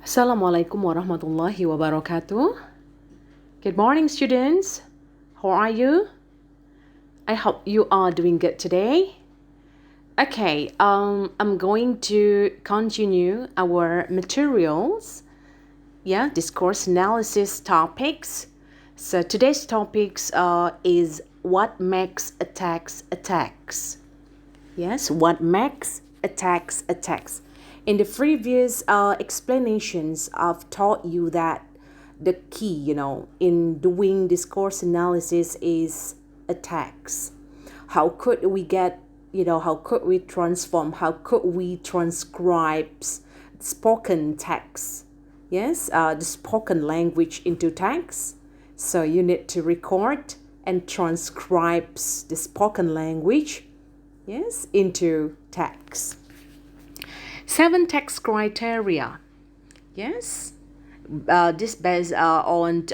Assalamualaikum warahmatullahi wabarakatuh. Good morning, students. How are you? I hope you are doing good today. Okay, I'm going to continue our materials. Discourse analysis topics. So today's topics is what makes attacks. Yes, what makes attacks. In the previous explanations, I've taught you that the key, in doing discourse analysis is attacks. How could we get, how could we transform, how could we transcribe spoken text? Yes, the spoken language into text. So you need to record and transcribe the spoken language, yes, into text. 7 text criteria. Yes, this based on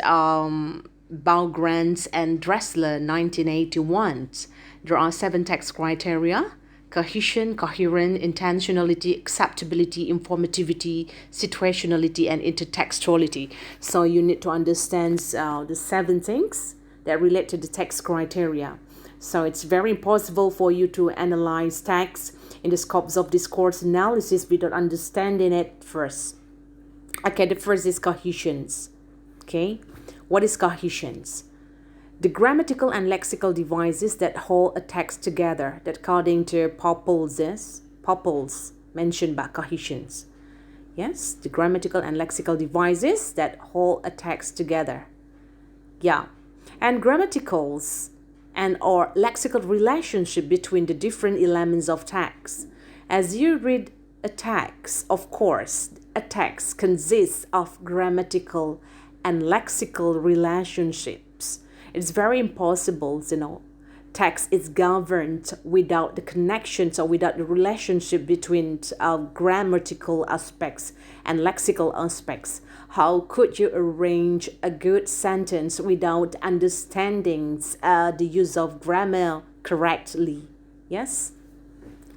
Baugrens and Dressler 1981. There are 7 text criteria: cohesion, coherent, intentionality, acceptability, informativity, situationality, and intertextuality. So you need to understand the 7 things that relate to the text criteria. So it's very impossible for you to analyze text in the scopes of discourse analysis without understanding it first. Okay, the first is cohesions. Okay, what is cohesions? The grammatical and lexical devices that hold a text together, that according to Popples mentioned by cohesions. Yes, the grammatical and lexical devices that hold a text together. Yeah, and grammaticals and or lexical relationship between the different elements of text. As you read a text, of course, a text consists of grammatical and lexical relationships. It's very impossible, text is governed without the connections or without the relationship between grammatical aspects and lexical aspects. How could you arrange a good sentence without understanding the use of grammar correctly? Yes?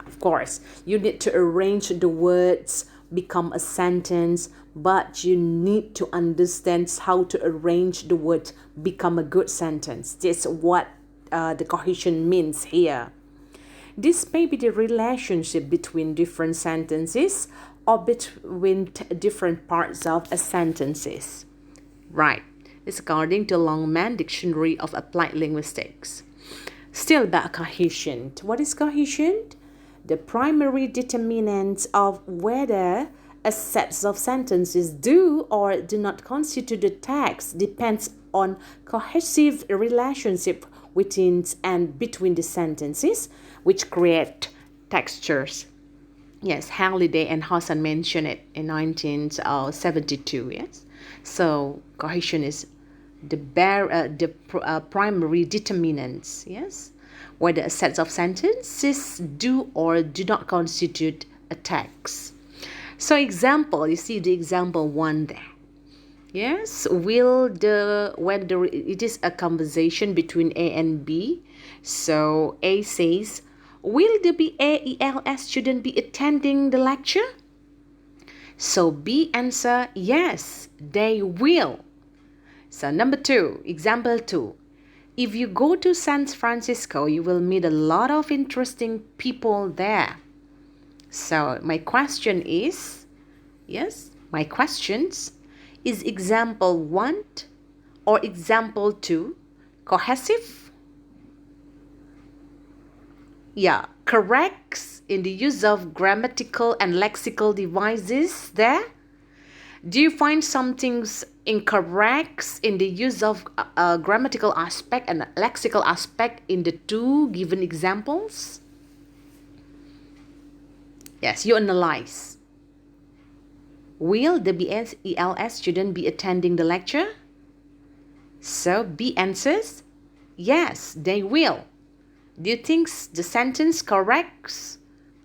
Of course, you need to arrange the words become a sentence, but you need to understand how to arrange the word become a good sentence. That's what the cohesion means here. This may be the relationship between different sentences or between different parts of a sentences. Right. It's according to Longman Dictionary of Applied Linguistics. Still about cohesion. What is cohesion? The primary determinant of whether a set of sentences do or do not constitute a text depends on cohesive relationship within and between the sentences, which create textures. Yes, Halliday and Hassan mentioned it in 1972. Yes, so cohesion is the primary determinants. Yes, whether a set of sentences do or do not constitute a text. So example, you see the example 1 there. Yes, whether it is a conversation between A and B. So A says, will the BAELS student be attending the lecture? So B answer, yes, they will. So number 2, example 2. If you go to San Francisco, you will meet a lot of interesting people there. So my question is, is example 1 or example 2 cohesive? Yeah, correct in the use of grammatical and lexical devices there. Do you find some things incorrect in the use of grammatical aspect and lexical aspect in the 2 given examples? Yes, you analyze. Will the BSELS student be attending the lecture? So B answers, yes, they will. Do you think the sentence correct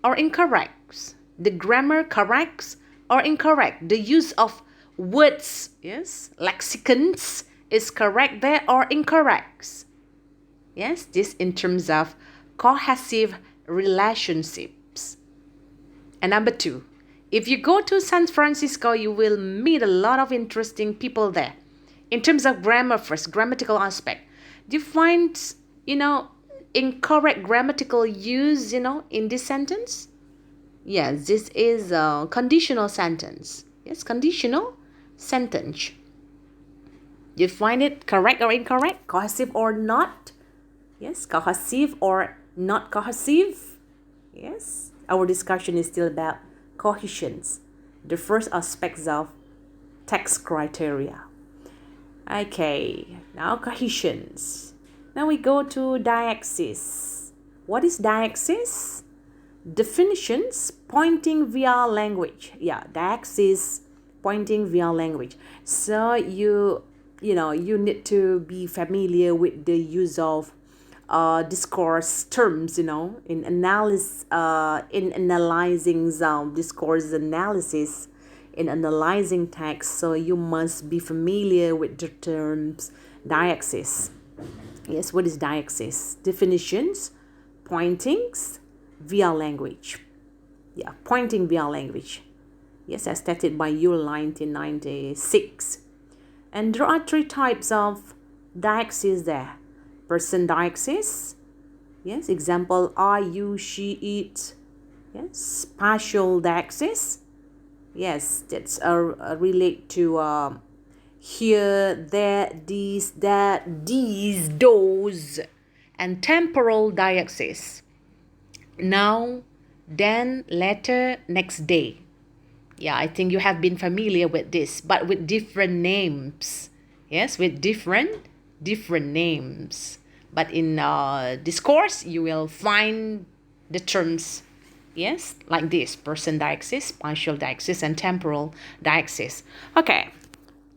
or incorrect? The grammar correct or incorrect? The use of words, yes, lexicons is correct there or incorrect? Yes, this in terms of cohesive relationships. And number 2, If you go to San Francisco, you will meet a lot of interesting people there. In terms of grammar first, grammatical aspect, do you find, incorrect grammatical use, in this sentence? Yes, this is a conditional sentence. Yes, conditional sentence. You find it correct or incorrect? Cohesive or not? Yes, cohesive or not cohesive? Yes, our discussion is still about cohesions, the first aspects of text criteria. Okay, now cohesions. Now we go to diaxis. What is diaxis? Definitions: pointing via language. Yeah, diaxis, pointing via language. So you need to be familiar with the use of discourse terms, in analyzing discourse analysis, in analyzing text. So you must be familiar with the terms diaxis. Yes, what is diaxis? Definitions: pointings via language. Yeah, pointing via language. Yes, as stated by Yule 1996. And there are three types of diaxis there. Person diaxis. Yes, example, I, you, she, it. Yes, spatial diaxis. Yes, that's relate to here, there, these, that, these, those. And temporal diaxis. Now, then, later, next day. Yeah, I think you have been familiar with this, but with different names. Yes, with different names. But in discourse, you will find the terms, yes, like this: person diaxis, spatial diaxis, and temporal diaxis. Okay,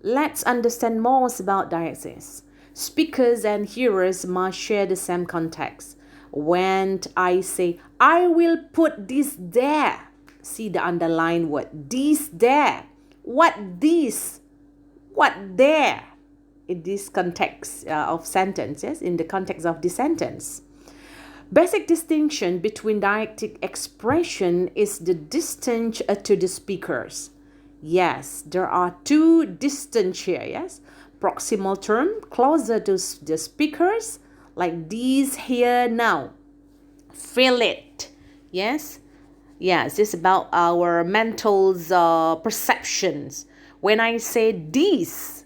let's understand more about diaxis. Speakers and hearers must share the same context. When I say, I will put this there, see the underlined word, this there. What this? What there? In this context of sentence, yes, in the context of the sentence. Basic distinction between dialectic expression is the distance to the speakers. Yes, there are two distance here, yes. Proximal term, closer to the speakers, like these here now. Feel it, yes. Yes, it's about our mental perceptions. When I say this,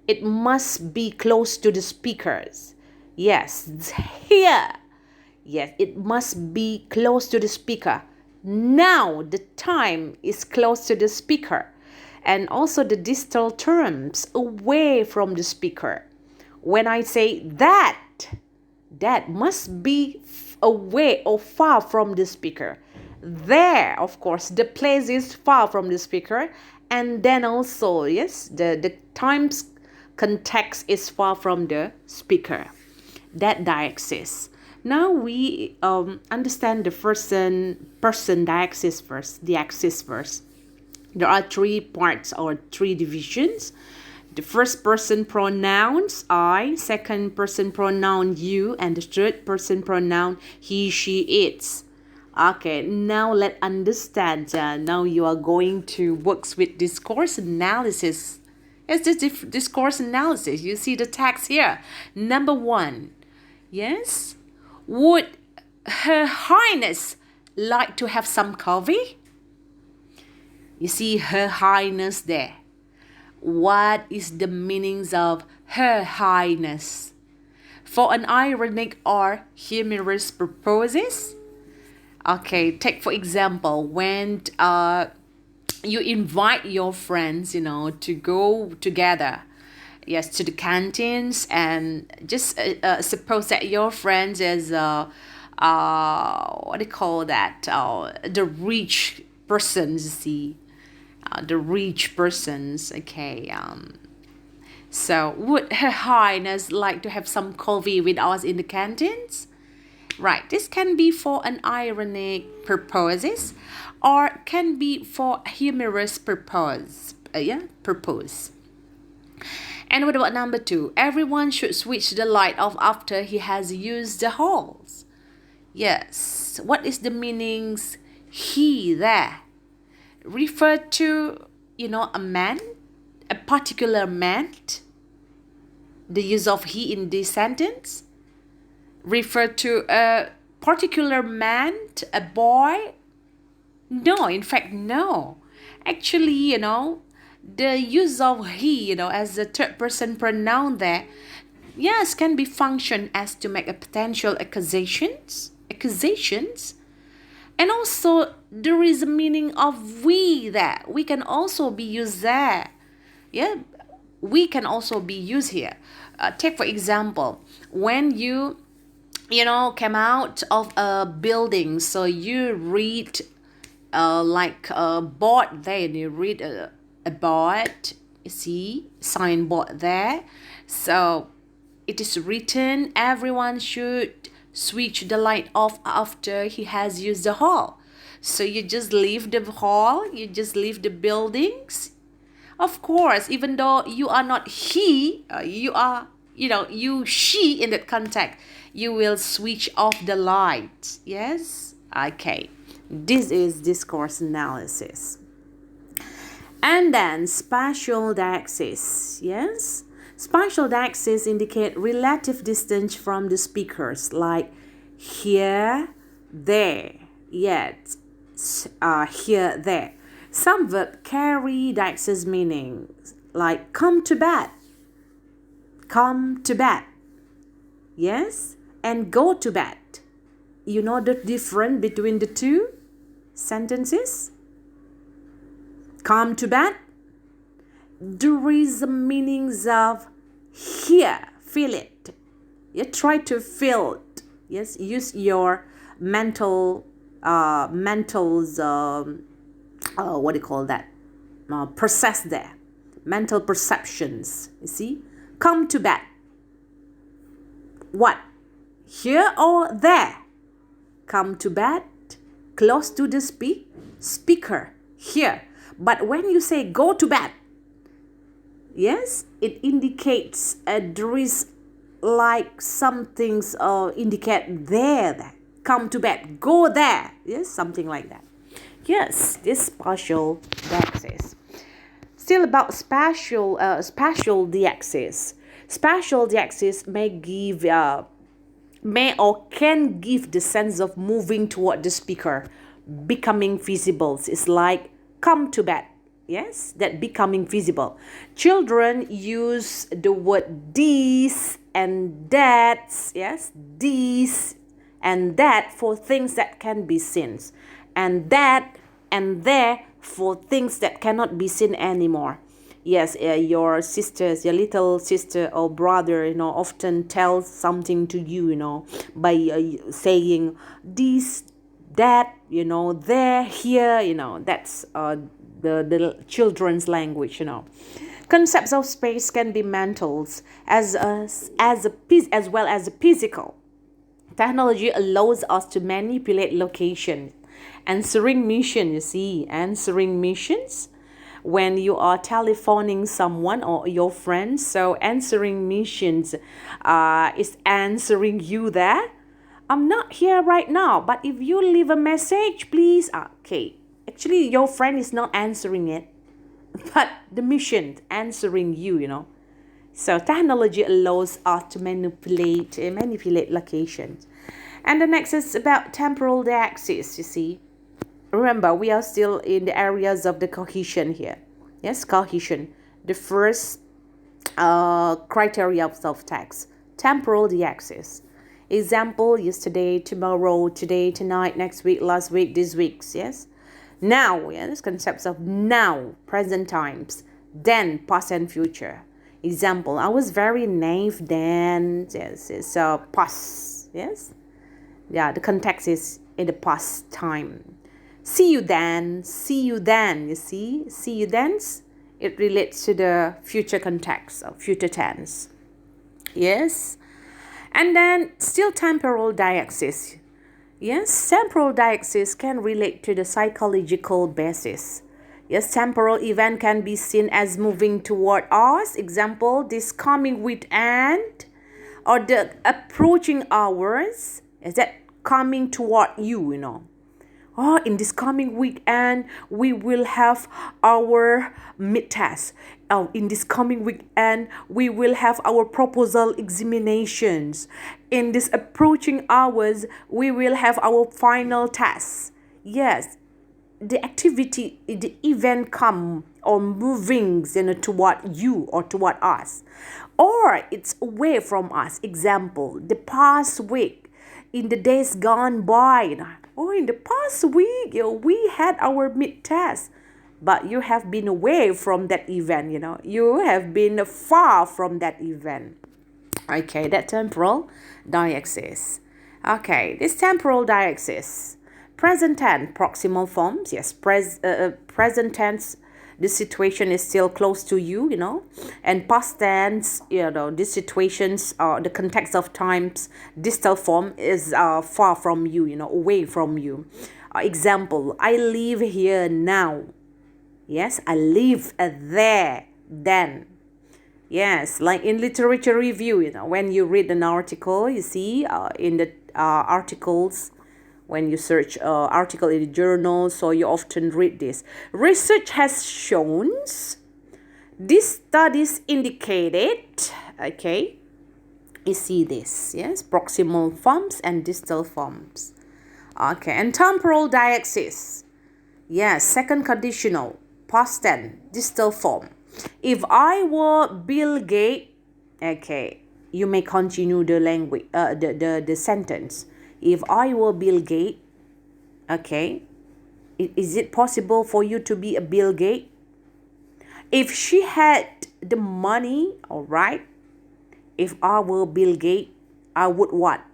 it must be close to the speakers. Yes, here. Yes, it must be close to the speaker. Now, the time is close to the speaker. And also the distal terms, away from the speaker. When I say that must be away or far from the speaker. There, of course, the place is far from the speaker. And then also, yes, the time's context is far from the speaker. That diaxis. Now we understand the person diaxis first, the axis first. There are three parts or three divisions. The first person pronouns I, second person pronoun you, and the third person pronoun he, she, it. Okay, now let's understand. Now you are going to work with discourse analysis. It's this discourse analysis. You see the text here. Number one, yes, would Her Highness like to have some coffee? You see Her Highness there. What is the meanings of Her Highness? For an ironic or humorous purposes? Okay, take for example, when you invite your friends, to go together, yes, to the canteens, and just suppose that your friends is what do you call that? The rich persons, you see, the rich persons. Okay. So would Her Highness like to have some coffee with us in the canteens? Right, this can be for an ironic purposes or can be for humorous purpose. Purpose. And what about number two? Everyone should switch the light off after he has used the halls. Yes, what is the meanings he there? refer to, a man, a particular man. The use of he in this sentence refer to a particular man, a boy. No, in fact, no. Actually, the use of he, as a third person pronoun there, yes, can be functioned as to make a potential accusations. And also, there is a meaning of we there. We can also be used there. Yeah, we can also be used here. Take, for example, when you came out of a building, so you read like a board there, and you read a board, you see, signboard there. So it is written, everyone should switch the light off after he has used the hall. So you just leave the hall, you just leave the buildings. Of course, even though you are not he, you are, she in that context, you will switch off the light. Yes? Okay. This is discourse analysis. And then spatial deixis. Yes? Spatial deixis indicate relative distance from the speakers, like here, there, yet, here, there. Some verbs carry deixis meanings, like come to bed. Come to bed. Yes? And go to bed. You know the difference between the two sentences? Come to bed. There is the meanings of here, feel it. You try to feel it. Yes, use your mental, what do you call that? Process there. Mental perceptions. You see? Come to bed. What? Here or there? Come to bed. Close to the speaker. Here. But when you say go to bed, yes, it indicates there is like some things indicate there. Come to bed. Go there. Yes, something like that. Yes, this spatial deixis. Still about spatial deixis. Spatial deixis may or can give the sense of moving toward the speaker, becoming visible. It's like come to bed. Yes, that becoming visible. Children use the word these and that. Yes, these and that for things that can be seen, and that and there for things that cannot be seen anymore. Yes, your sisters, your little sister or brother, often tells something to you, by saying this, that, there, here, that's the children's language, Concepts of space can be mental as well as physical. Technology allows us to manipulate location. Answering missions, when you are telephoning someone or your friends. So answering missions is answering you there. I'm not here right now, but if you leave a message, please. Okay. Actually, your friend is not answering it, but the mission answering you, So technology allows us to manipulate locations. And the next is about temporal deixis, you see. Remember, we are still in the areas of the cohesion here. Yes, cohesion. The first criteria of text. Temporal deixis. Example, yesterday, tomorrow, today, tonight, next week, last week, this week. Yes. Now, yes, concepts of now, present times. Then, past and future. Example, I was very naive then. Yes, it's past. Yes. Yeah, the context is in the past time. See you then. You see, see you then. It relates to the future context of future tense. Yes. And then still temporal deixis. Yes, temporal deixis can relate to the psychological basis. Yes, temporal event can be seen as moving toward us. Example, this coming weekend or the approaching hours. Is that coming toward you, Oh, in this coming weekend, we will have our mid-test. Oh, in this coming weekend, we will have our proposal examinations. In this approaching hours, we will have our final tests. Yes, the activity, the event come or moving, toward you or toward us, or it's away from us. Example, the past week, in the days gone by, oh, in the past week, we had our mid test, but you have been away from that event. You have been far from that event. Okay, that temporal diaxis. Okay, this temporal diaxis. Present tense, proximal forms. Yes, present tense, this situation is still close to you, And past tense, these situations, the context of times, distal form is far from you, away from you. Example, I live here now. Yes, I live there then. Yes, like in literature review, when you read an article, you see in the articles, when you search article in the journal, so you often read this. Research has shown, these studies indicated, okay, you see this, yes, proximal forms and distal forms. Okay, and temporal diaxis. Yes, second conditional, past tense, distal form. If I were Bill Gates, okay, you may continue the language, the sentence. If I were Bill Gates, okay, is it possible for you to be a Bill Gates? If she had the money, all right, if I were Bill Gates, I would what?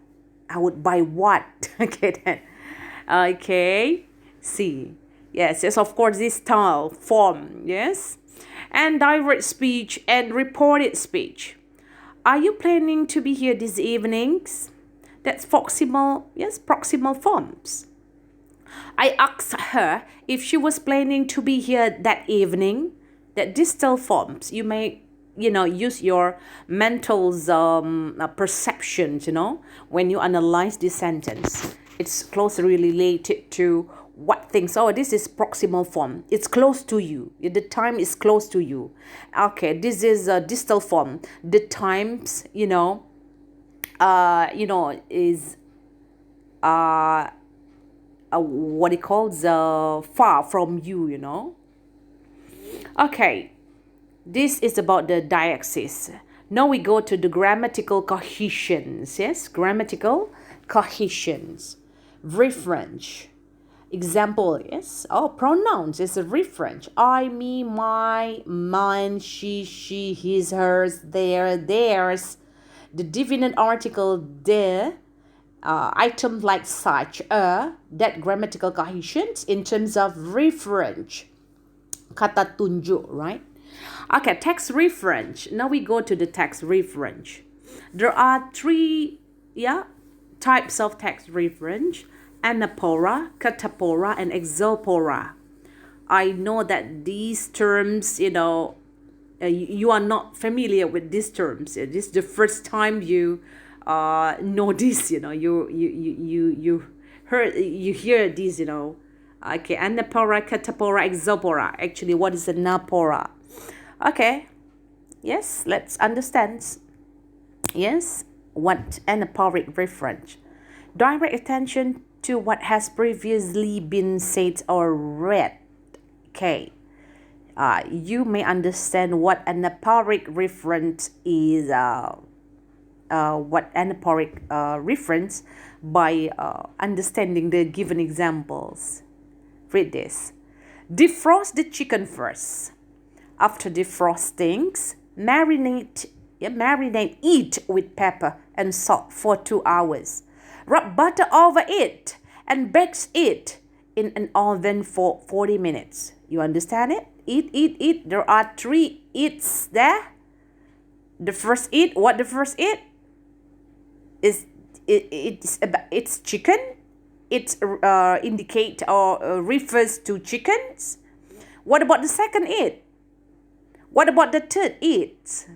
I would buy what? Okay, then. Okay, see. Yes, of course, this style, form, yes. And direct speech and reported speech. Are you planning to be here this evenings? That's proximal, yes, proximal forms. I asked her if she was planning to be here that evening. That distal forms. You may, use your mental perceptions, when you analyze this sentence. It's closely related to what things. Oh, this is proximal form. It's close to you. The time is close to you. Okay, this is a distal form. The times, is what it calls far from you. Okay, this is about the diaxis. Now we go to the grammatical cohesions. Yes, grammatical cohesions. Reference. Example, yes. Oh, pronouns is a reference. I, me, my, mine, she, his, hers, their, theirs. The definite article there, item like such, that grammatical cohesions in terms of reference. Kata tunjuk, right? Okay, text reference. Now we go to the text reference. There are three, types of text reference: anaphora, catapora, and exalpora. I know that these terms, you are not familiar with these terms. This is the first time you know this. You hear these. Okay, anaphora, catapora, exalpora. Actually, what is anaphora? Okay, yes, let's understand. Yes, what anaphoric reference? Direct attention to what has previously been said or read. Okay, you may understand what anaphoric reference is. What anaphoric reference by understanding the given examples. Read this. Defrost the chicken first. After defrosting, marinate it with pepper and salt for 2 hours. Rub butter over it and bake it in an oven for 40 minutes. You understand it? Eat. There are 3 eats there. The first eat, what the first eat? It's chicken. It indicate or refers to chickens. What about the second eat? What about the third eat?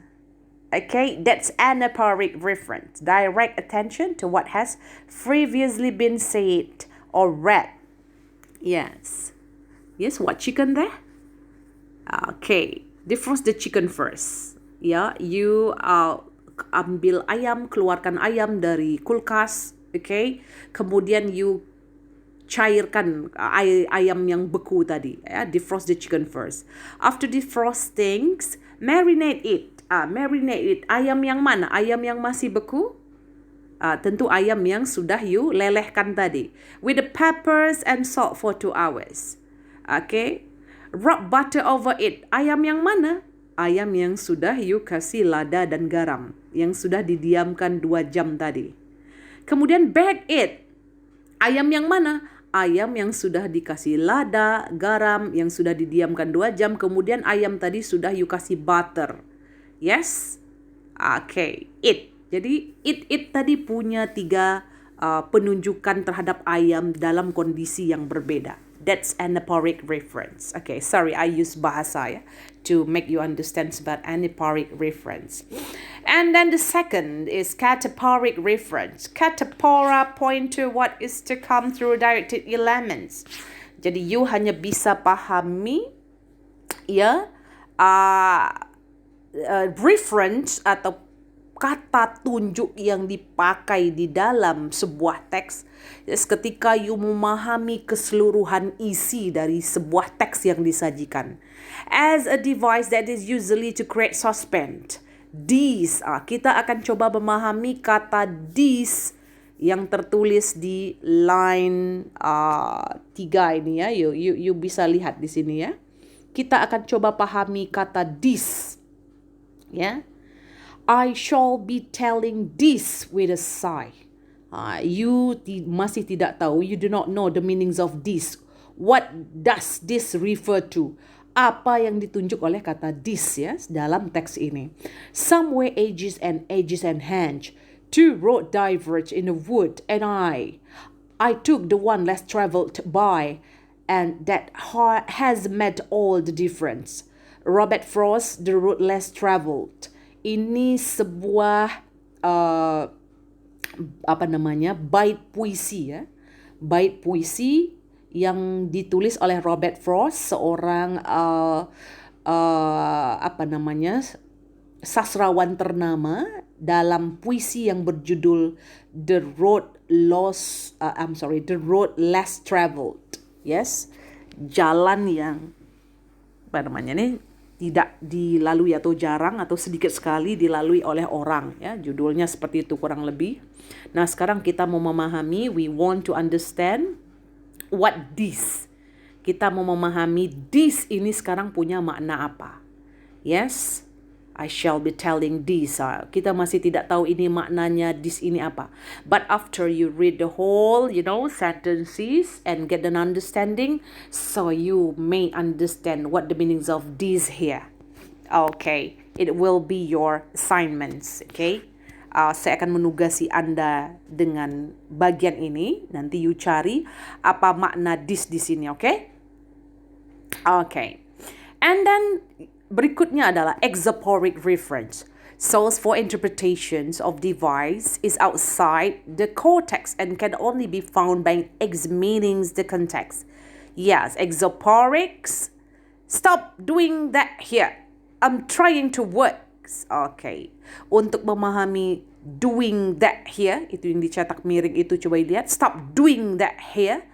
Okay, that's anaphoric reference. Direct attention to what has previously been said or read. Yes. Yes, what chicken there? Okay, defrost the chicken first. Ya, you ambil ayam, keluarkan ayam dari kulkas, okay? Kemudian you cairkan ayam yang beku tadi. Ya, defrost the chicken first. After defrosting, marinate it. Marinate it. Ayam yang mana? Ayam yang masih beku? Tentu ayam yang sudah you lelehkan tadi. With the peppers and salt for 2 hours. Okay. Rub butter over it. Ayam yang mana? Ayam yang sudah you kasih lada dan garam. Yang sudah didiamkan 2 jam tadi. Kemudian bake it. Ayam yang mana? Ayam yang sudah dikasih lada, garam, yang sudah didiamkan 2 jam. Kemudian ayam tadi sudah you kasih butter. Yes? Okay. It. Jadi it tadi punya 3 penunjukan terhadap ayam dalam kondisi yang berbeda. That's anaphoric reference. Okay, sorry, I use bahasa ya to make you understand about anaphoric reference. And then the second is cataphoric reference. Catapora point to what is to come through directed elements. Jadi you hanya bisa pahami ya reference atau kata tunjuk yang dipakai di dalam sebuah teks ketika you memahami keseluruhan isi dari sebuah teks yang disajikan. As a device that is usually to create suspense. This, kita akan coba memahami kata this yang tertulis di line 3 ini ya. You bisa lihat di sini ya. Kita akan coba pahami kata this. Ya. I shall be telling this with a sigh. You masih tidak tahu. You do not know the meanings of this. What does this refer to? Apa yang ditunjuk oleh kata this ya dalam teks ini. Somewhere edges and hands. 2 road diverge in a wood, and I took the one less traveled by, and that has made all the difference. Robert Frost, the road less traveled. Ini sebuah bait puisi ya. Bait puisi yang ditulis oleh Robert Frost, seorang sastrawan ternama dalam puisi yang berjudul The Road Less Traveled. Yes. Jalan yang tidak dilalui atau jarang atau sedikit sekali dilalui oleh orang ya, judulnya seperti itu kurang lebih. Nah, sekarang kita mau memahami, we want to understand what this. Kita mau memahami this ini sekarang punya makna apa. Yes, I shall be telling this. Kita masih tidak tahu ini maknanya this ini apa. But after you read the whole, sentences and get an understanding, so you may understand what the meanings of this here. Okay, it will be your assignments. Okay, saya akan menugasi Anda dengan bagian ini. Nanti you cari apa makna this di sini. Okay, okay, and then berikutnya adalah exaphoric reference. Source for interpretations of device is outside the context and can only be found by examining the context. Yes, exaphorics. Stop doing that here. I'm trying to work. Okay. Untuk memahami doing that here, itu yang dicetak miring itu, coba lihat. Stop doing that here.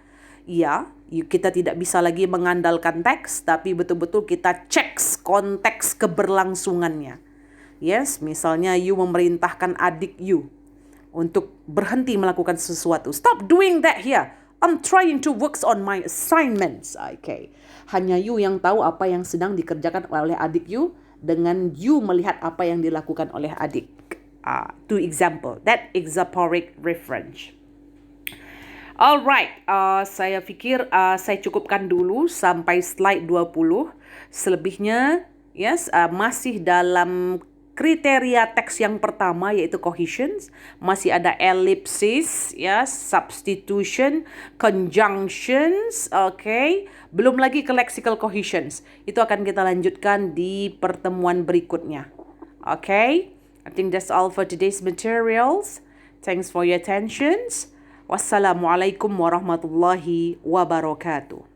Ya, kita tidak bisa lagi mengandalkan teks, tapi betul-betul kita cek konteks keberlangsungannya. Yes, misalnya you memerintahkan adik you untuk berhenti melakukan sesuatu. Stop doing that here. I'm trying to work on my assignments. Okay. Hanya you yang tahu apa yang sedang dikerjakan oleh adik you dengan you melihat apa yang dilakukan oleh adik. To example, that exaphoric reference. Alright, saya pikir saya cukupkan dulu sampai slide 20. Selebihnya, yes, masih dalam kriteria teks yang pertama yaitu cohesions. Masih ada ellipsis, yes, substitution, conjunctions, okay. Belum lagi ke lexical cohesions. Itu akan kita lanjutkan di pertemuan berikutnya. Okay, I think that's all for today's materials. Thanks for your attention. Wassalamualaikum warahmatullahi wabarakatuh.